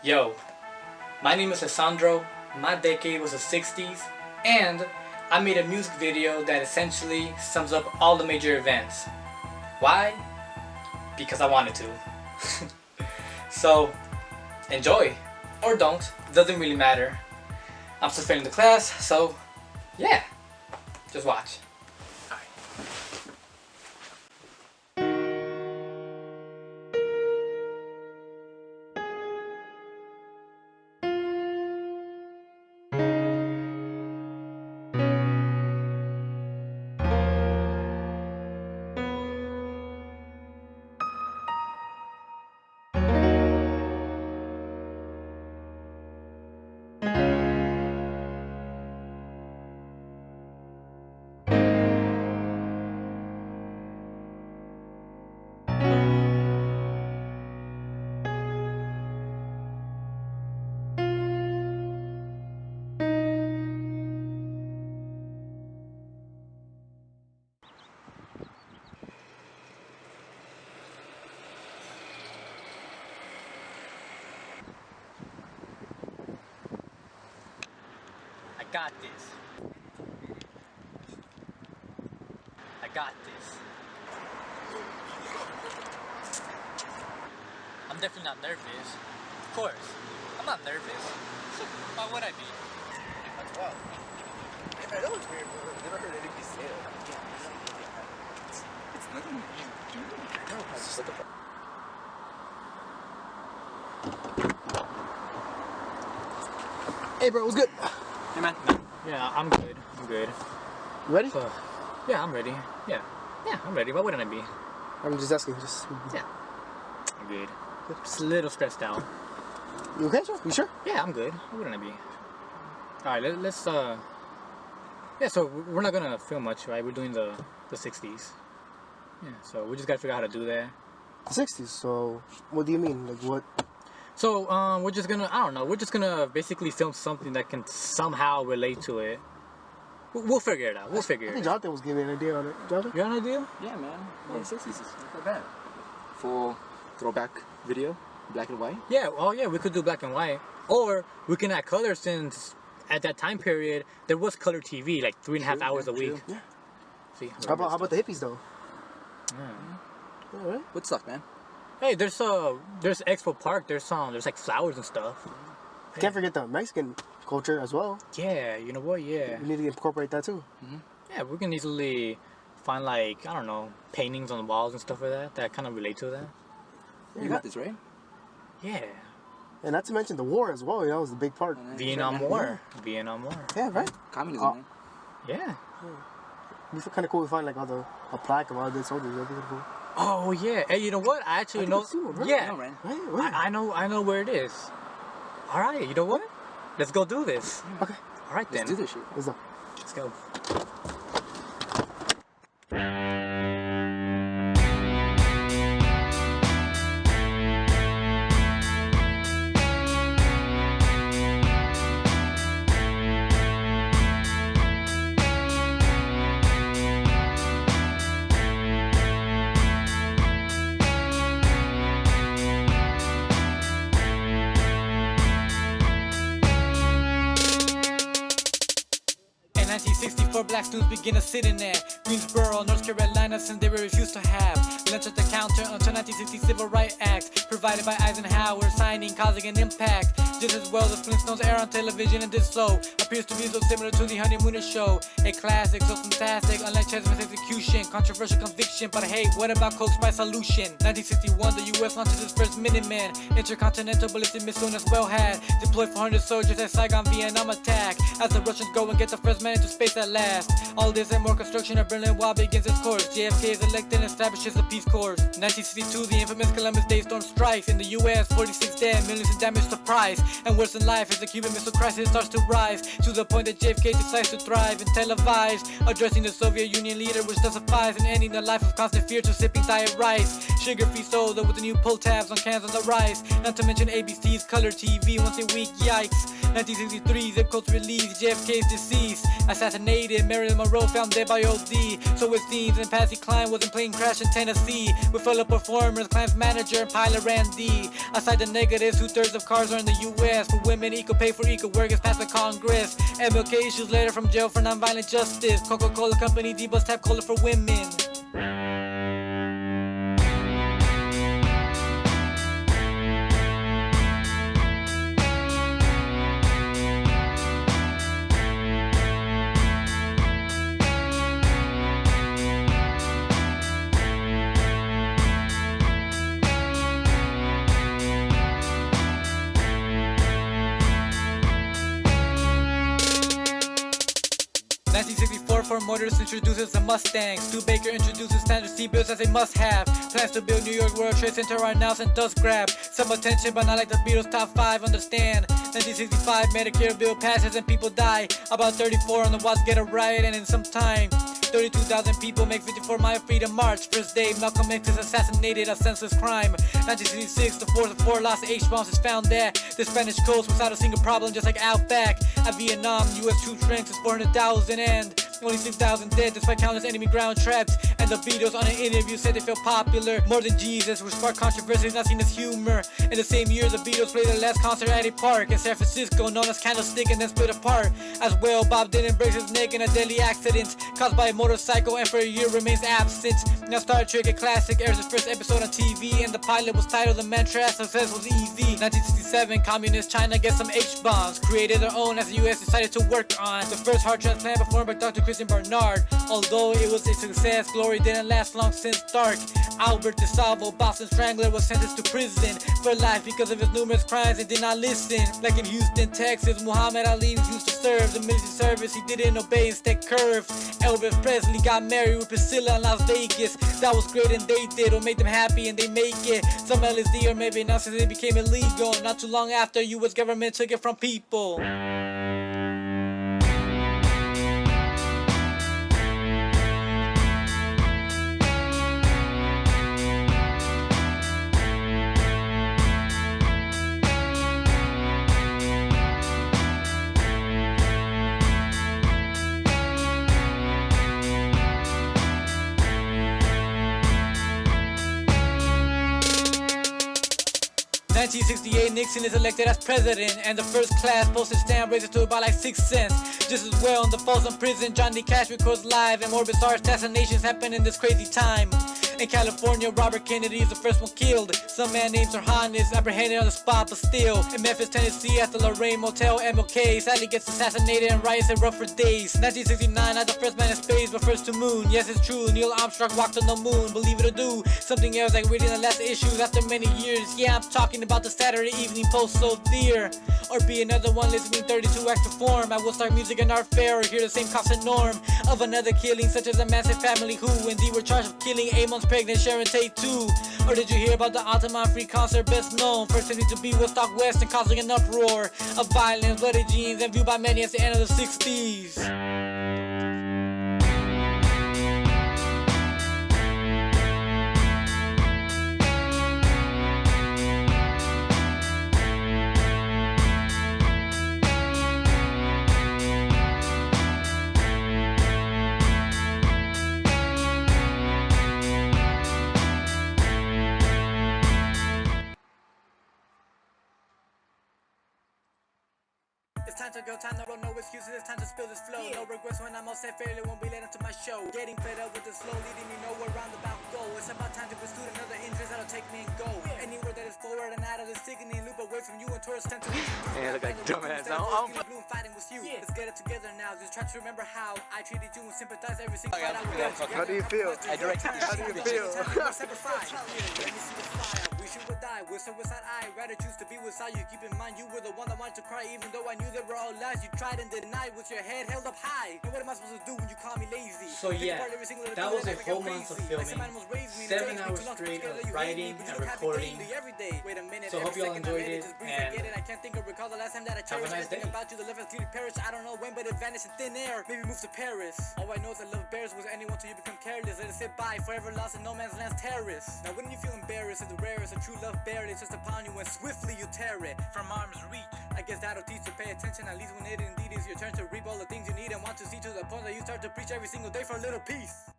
Yo, my name is Lisandro, my decade was the 60s, and I made a music video that essentially sums up all the major events. Why? Because I wanted to. So, enjoy. Or don't, doesn't really matter. I'm still failing the class, so yeah, just watch. I got this. I got this. I'm definitely not nervous. Of course, I'm not nervous. Why would I be? That's wild. If I know it's weird, bro. I've never heard anybody say it. It's nothing. It's just like a. Hey, bro, what's good? Hey, man. Yeah, I'm good. I'm good. You ready? Yeah, I'm ready. Yeah, I'm ready. Why wouldn't I be? I'm just asking. Yeah. I'm good. Just a little stressed out. You okay, sir? You sure? Yeah, I'm good. Why wouldn't I be? Alright, let's yeah, so we're not gonna film much, right? We're doing the 60s. Yeah, so we just gotta figure out how to do that. The 60s, so what do you mean? Like what? So, we're just gonna, I don't know, we're just gonna basically film something that can somehow relate to it. We'll figure it out. We'll figure it out. I think Jonathan was giving me an idea on it. Jonathan? You got an idea? Yeah, man. Yeah, 60s is not that bad. Full throwback video, black and white. Yeah, oh yeah, we could do black and white. Or we can add color since at that time period, there was color TV, like 3.5 hours a week. Yeah. See? How about the hippies, though? Yeah. All right. What's up, man? Hey, there's Expo Park. There's like flowers and stuff. Can't forget the Mexican culture as well. Yeah, you know what? Yeah. We need to incorporate that too. Yeah, we can easily find like, I don't know, paintings on the walls and stuff like that kind of relate to that. Yeah, You got this, right? Yeah. And not to mention the war as well. That was a big part. Vietnam War. Vietnam War. Yeah, right. Communism, man. Yeah. We feel kind of cool. We find like a plaque of all the soldiers. That'd be cool. Oh yeah. Hey, you know what? I actually know. Yeah. No, man. Right. I know where it is. All right. You know what? Let's go do this. Okay. All right then. Let's do this shit. Let's go. Let's go. In 1964, black students begin to sit in there. Greensboro, North Carolina, since they were refused to have. Lunch at the counter until 1960 Civil Rights Act, provided by Eisenhower, signing, causing an impact. Just as well as Flintstones air on television, and this so appears to be so similar to the Honeymooners show. A classic, so fantastic, unlike Chessman's execution. Controversial conviction, but hey, what about Coke's by solution? 1961, the U.S. launches its first Minuteman. Intercontinental ballistic missile as well had deployed 400 soldiers at Saigon, Vietnam attack. As the Russians go and get the first man into space at last. All this and more construction of Berlin Wall begins its course. JFK is elected and establishes the Peace Corps. 1962, the infamous Columbus Day storm strikes. In the U.S., 46 dead, millions in damage to price. And worse than life as the Cuban Missile Crisis starts to rise, to the point that JFK decides to thrive and televise, addressing the Soviet Union leader, which justifies and ending the life of constant fear to sipping diet rice. Sugar-free soda with the new pull tabs on cans on the rise. Not to mention ABC's color TV once a week, yikes. 1963, zip codes released, JFK's deceased. Assassinated, Marilyn Monroe found dead by OD. So it seems, and Patsy Cline was in plane crash in Tennessee with fellow performers, Cline's manager, and pilot Randy. Aside the negatives, 2/3 of cars are in the U.S. For women, equal pay for equal work is passed by Congress. MLK issues later from jail for nonviolent justice. Coca-Cola Company debust tap cola for women. 1964, Ford Motors introduces the Mustang. Stu Baker introduces standard seatbelts as a must-have. Plans to build New York World Trade Center are announced and dust grab some attention, but not like the Beatles' top 5. Understand? 1965, Medicare bill passes and people die. About 34 on the watts get a riot, and in some time 32,000 people make 54-mile freedom march. First day, Malcolm X is assassinated, a senseless crime. 1966, the fourth of 4 lost H-bombs is found there. The Spanish coast without a single problem, just like Outback. At Vietnam, U.S. troops ranks is 400,000 and only 6,000 dead despite countless enemy ground traps. And the Beatles on an interview said they felt popular more than Jesus, which sparked controversy not seen as humor. In the same year, the Beatles played their last concert at a park in San Francisco known as Candlestick and then split apart. As well, Bob Dylan breaks his neck in a deadly accident caused by a motorcycle and for a year remains absent. Now Star Trek, a classic, airs its first episode on TV and the pilot was titled The Mantra as Success Was Easy. 1967, communist China gets some H-bombs, created their own as the US decided to work on the first heart transplant performed by Dr. Christian Barnard. Although it was a success, glory didn't last long since dark. Albert DeSalvo, Boston Strangler, was sentenced to prison for life because of his numerous crimes and did not listen. Like in Houston, Texas, Muhammad Ali used to serve the military service, he didn't obey, instead curved. Elvis Presley got married with Priscilla in Las Vegas. That was great and they did what made them happy and they make it. Some LSD or maybe not since it became illegal. Not too long after, US government took it from people. 1968, Nixon is elected as president, and the first class postage stamp raises to about like 6 cents. Just as well, in the Folsom prison, Johnny Cash records live, and more bizarre assassinations happen in this crazy time. In California, Robert Kennedy is the first one killed. Some man named Sirhan is apprehended on the spot, but still. In Memphis, Tennessee, at the Lorraine Motel, MLK sadly gets assassinated and riots and rough for days. 1969, not the first man in space, but first to moon. Yes, it's true, Neil Armstrong walked on the moon. Believe it or do, something else like reading the last issues after many years. Yeah, I'm talking about the Saturday Evening Post, so dear. Or be another one listening 32 acts to form. I will start music in our fair or hear the same constant norm of another killing, such as a massive family who indeed were charged with killing 8 months pregnant Sharon Tate too. Or did you hear about the Altamont Free Concert, best known for attempting to be Woodstock West and causing an uproar of violence, bloody jeans, and viewed by many as the end of the 60s. It's time to go, time to roll, no excuses, it's time to spill this flow. No regrets when I'm all set, fairly won't be led into my show. Getting fed up with the slow, leading me nowhere roundabout goal. It's about time to pursue another interest that'll take me and go. Anywhere that is forward and out of the sickening loop away from you and towards time to Yeah, look like dumbass. I'm fighting with you. Let's get it together now. Just try to remember how I treated you and sympathize every single fight I would. How do you feel? I directed this. How do you feel? We should would die with suicide. I rather choose to be without you. Keep in mind you were the one that wanted to cry, even though I knew they were all lies. You tried and denied with your head held up high. And what am I supposed to do when you call me lazy? So yeah, that was a whole month of filming, 7 hours straight of writing and recording. So hope you all enjoyed it, and have a nice day. About you, the left has clearly perished. I don't know when, but it vanished in thin air. Maybe move to Paris. All I know is I love bears. Was anyone till you become careless? Let it sit by, forever lost in no man's land's terrace. Now wouldn't you feel embarrassed if the rarest of true love barely, it's just upon you and swiftly you tear it from arm's reach. I guess that'll teach you to pay attention, at least when it indeed is your turn to reap all the things you need and want to see, to the point that you start to preach every single day for a little peace.